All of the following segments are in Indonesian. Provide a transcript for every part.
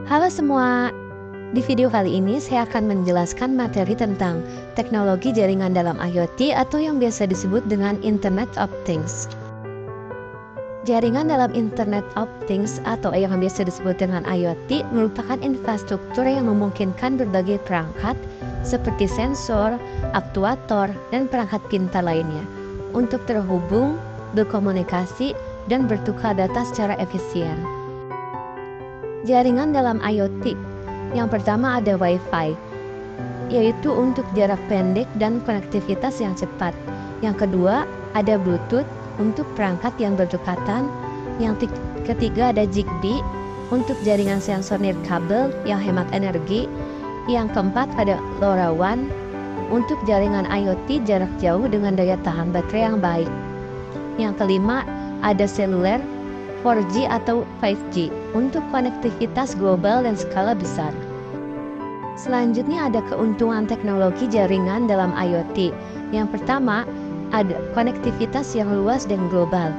Halo semua, di video kali ini saya akan menjelaskan materi tentang teknologi jaringan dalam IoT atau yang biasa disebut dengan Internet of Things. Jaringan dalam Internet of Things atau yang biasa disebut dengan IoT merupakan infrastruktur yang memungkinkan berbagai perangkat seperti sensor, aktuator, dan perangkat pintar lainnya untuk terhubung, berkomunikasi, dan bertukar data secara efisien. Jaringan dalam IoT. Yang pertama ada Wi-Fi, yaitu untuk jarak pendek dan konektivitas yang cepat. Yang kedua ada Bluetooth untuk perangkat yang berdekatan. Yang ketiga ada Zigbee untuk jaringan sensor nirkabel yang hemat energi. Yang keempat ada LoRaWAN untuk jaringan IoT jarak jauh dengan daya tahan baterai yang baik. Yang kelima ada seluler 4G atau 5G untuk konektivitas global dan skala besar. Selanjutnya ada keuntungan teknologi jaringan dalam IoT. Yang pertama, ada konektivitas yang luas dan global.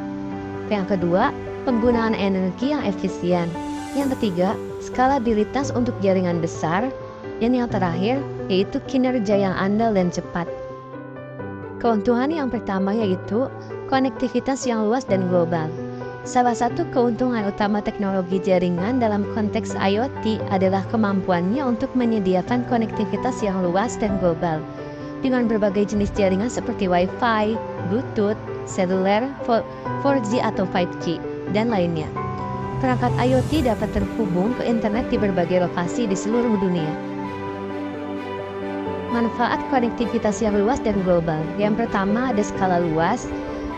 Yang kedua, penggunaan energi yang efisien. Yang ketiga, skalabilitas untuk jaringan besar. Dan yang terakhir, yaitu kinerja yang andal dan cepat. Keuntungan yang pertama yaitu konektivitas yang luas dan global. Salah satu keuntungan utama teknologi jaringan dalam konteks IoT adalah kemampuannya untuk menyediakan konektivitas yang luas dan global dengan berbagai jenis jaringan seperti Wi-Fi, Bluetooth, seluler, 4G atau 5G, dan lainnya. Perangkat IoT dapat terhubung ke internet di berbagai lokasi di seluruh dunia. Manfaat konektivitas yang luas dan global. Yang pertama ada skala luas.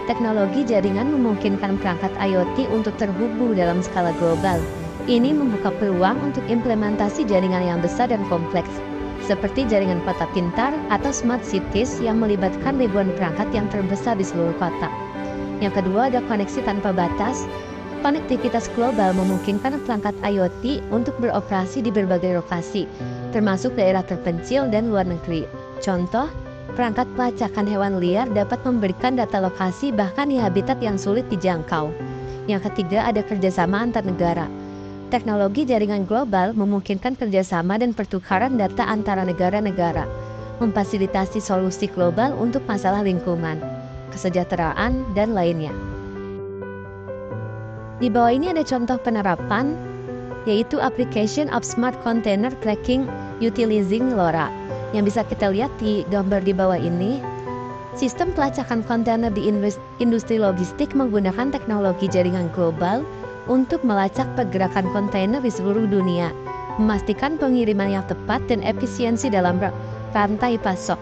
Teknologi jaringan memungkinkan perangkat IoT untuk terhubung dalam skala global. Ini membuka peluang untuk implementasi jaringan yang besar dan kompleks, seperti jaringan kota pintar atau smart cities yang melibatkan ribuan perangkat yang terbesar di seluruh kota. Yang kedua ada koneksi tanpa batas. Konektivitas global memungkinkan perangkat IoT untuk beroperasi di berbagai lokasi, termasuk daerah terpencil dan luar negeri. Contoh, perangkat pelacakan hewan liar dapat memberikan data lokasi bahkan di habitat yang sulit dijangkau. Yang ketiga ada kerjasama antar negara. Teknologi jaringan global memungkinkan kerjasama dan pertukaran data antara negara-negara, memfasilitasi solusi global untuk masalah lingkungan, kesejahteraan, dan lainnya. Di bawah ini ada contoh penerapan, yaitu Application of Smart Container Tracking Utilizing LoRa. Yang bisa kita lihat di gambar di bawah ini, sistem pelacakan kontainer di industri logistik menggunakan teknologi jaringan global untuk melacak pergerakan kontainer di seluruh dunia, memastikan pengiriman yang tepat dan efisiensi dalam rantai pasok.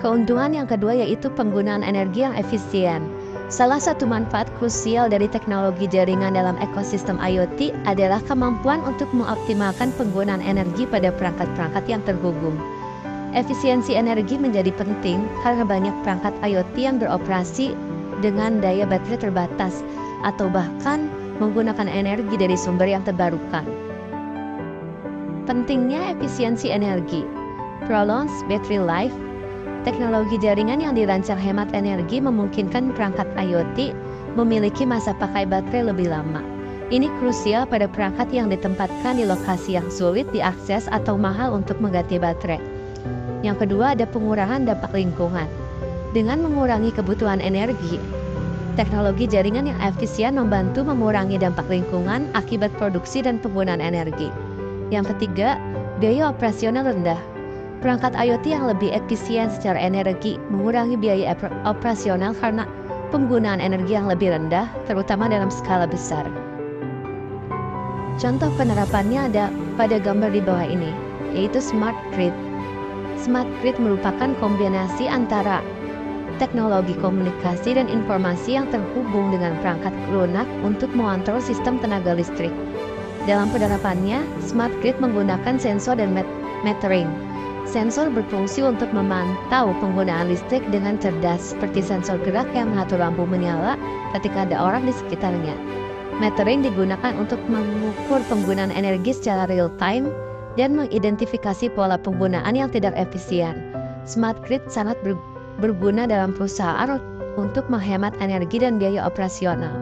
Keuntungan yang kedua yaitu penggunaan energi yang efisien. Salah satu manfaat krusial dari teknologi jaringan dalam ekosistem IoT adalah kemampuan untuk mengoptimalkan penggunaan energi pada perangkat-perangkat yang terhubung. Efisiensi energi menjadi penting karena banyak perangkat IoT yang beroperasi dengan daya baterai terbatas atau bahkan menggunakan energi dari sumber yang terbarukan. Pentingnya efisiensi energi. Prolongs battery life. Teknologi jaringan yang dirancang hemat energi memungkinkan perangkat IoT memiliki masa pakai baterai lebih lama. Ini krusial pada perangkat yang ditempatkan di lokasi yang sulit diakses atau mahal untuk mengganti baterai. Yang kedua ada pengurangan dampak lingkungan. Dengan mengurangi kebutuhan energi, teknologi jaringan yang efisien membantu mengurangi dampak lingkungan akibat produksi dan penggunaan energi. Yang ketiga, biaya operasional rendah. Perangkat IoT yang lebih efisien secara energi mengurangi biaya operasional karena penggunaan energi yang lebih rendah, terutama dalam skala besar. Contoh penerapannya ada pada gambar di bawah ini, yaitu Smart Grid. Smart Grid merupakan kombinasi antara teknologi komunikasi dan informasi yang terhubung dengan perangkat lunak untuk mengontrol sistem tenaga listrik. Dalam penerapannya, Smart Grid menggunakan sensor dan metering. Sensor berfungsi untuk memantau penggunaan listrik dengan cerdas, seperti sensor gerak yang mengatur lampu menyala ketika ada orang di sekitarnya. Metering digunakan untuk mengukur penggunaan energi secara real-time dan mengidentifikasi pola penggunaan yang tidak efisien. Smart Grid sangat berguna dalam perusahaan untuk menghemat energi dan biaya operasional.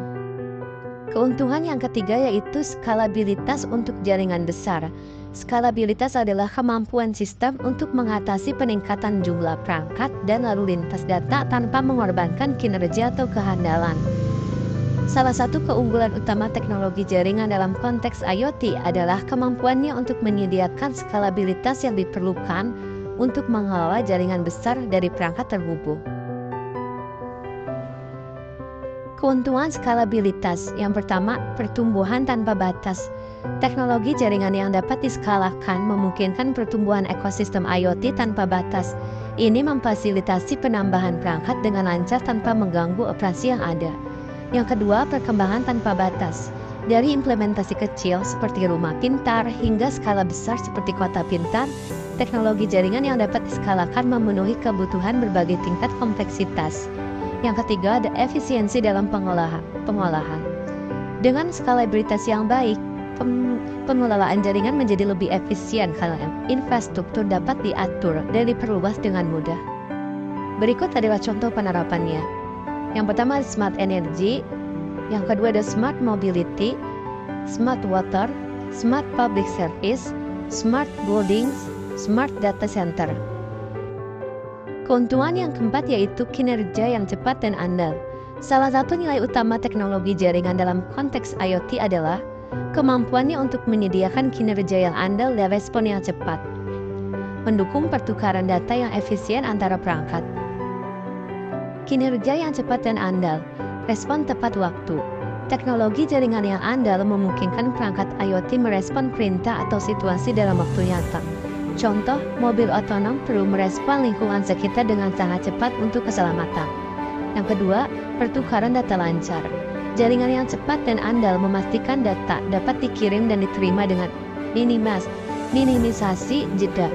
Keuntungan yang ketiga yaitu skalabilitas untuk jaringan besar. Skalabilitas adalah kemampuan sistem untuk mengatasi peningkatan jumlah perangkat dan lalu lintas data tanpa mengorbankan kinerja atau kehandalan. Salah satu keunggulan utama teknologi jaringan dalam konteks IoT adalah kemampuannya untuk menyediakan skalabilitas yang diperlukan untuk mengelola jaringan besar dari perangkat terhubung. Keuntungan skalabilitas. Yang pertama, pertumbuhan tanpa batas. Teknologi jaringan yang dapat diskalakan memungkinkan pertumbuhan ekosistem IoT tanpa batas. Ini memfasilitasi penambahan perangkat dengan lancar tanpa mengganggu operasi yang ada. Yang kedua, perkembangan tanpa batas. Dari implementasi kecil seperti rumah pintar hingga skala besar seperti kota pintar, teknologi jaringan yang dapat diskalakan memenuhi kebutuhan berbagai tingkat kompleksitas. Yang ketiga, ada efisiensi dalam pengolahan. Dengan skalabilitas yang baik, pengelolaan jaringan menjadi lebih efisien karena infrastruktur dapat diatur dan diperluas dengan mudah. Berikut adalah contoh penerapannya. Yang pertama, smart energy. Yang kedua, ada smart mobility, smart water, smart public service, smart buildings, smart data center. Keuntungan yang keempat yaitu kinerja yang cepat dan andal. Salah satu nilai utama teknologi jaringan dalam konteks IoT adalah kemampuannya untuk menyediakan kinerja yang andal dan respon yang cepat, mendukung pertukaran data yang efisien antara perangkat. Kinerja yang cepat dan andal, respon tepat waktu. Teknologi jaringan yang andal memungkinkan perangkat IoT merespon perintah atau situasi dalam waktu nyata. Contoh, mobil otonom perlu merespon lingkungan sekitar dengan sangat cepat untuk keselamatan. Yang kedua, pertukaran data lancar. Jaringan yang cepat dan andal memastikan data dapat dikirim dan diterima dengan minimisasi jeda.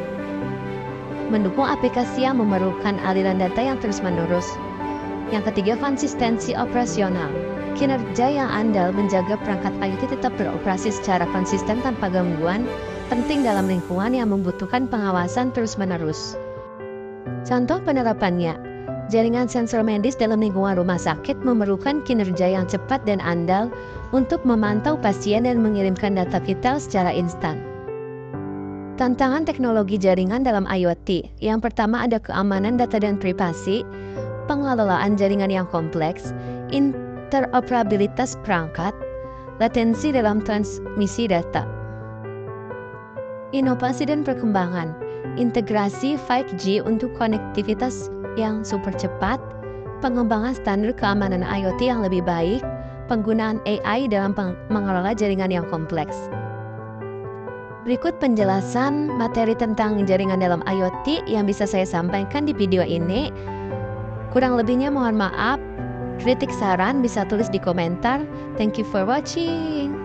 Mendukung aplikasi yang memerlukan aliran data yang terus-menerus. Yang ketiga, konsistensi operasional. Kinerja yang andal menjaga perangkat IoT tetap beroperasi secara konsisten tanpa gangguan, penting dalam lingkungan yang membutuhkan pengawasan terus-menerus. Contoh penerapannya, jaringan sensor medis dalam lingkungan rumah sakit memerlukan kinerja yang cepat dan andal untuk memantau pasien dan mengirimkan data vital secara instan. Tantangan teknologi jaringan dalam IoT. Yang pertama, ada keamanan data dan privasi, pengelolaan jaringan yang kompleks, interoperabilitas perangkat, latensi dalam transmisi data. Inovasi dan perkembangan, integrasi 5G untuk konektivitas yang super cepat, pengembangan standar keamanan IoT yang lebih baik, penggunaan AI dalam mengelola jaringan yang kompleks. Berikut penjelasan materi tentang jaringan dalam IoT yang bisa saya sampaikan di video ini. Kurang lebihnya mohon maaf. Kritik saran bisa tulis di komentar. Thank you for watching.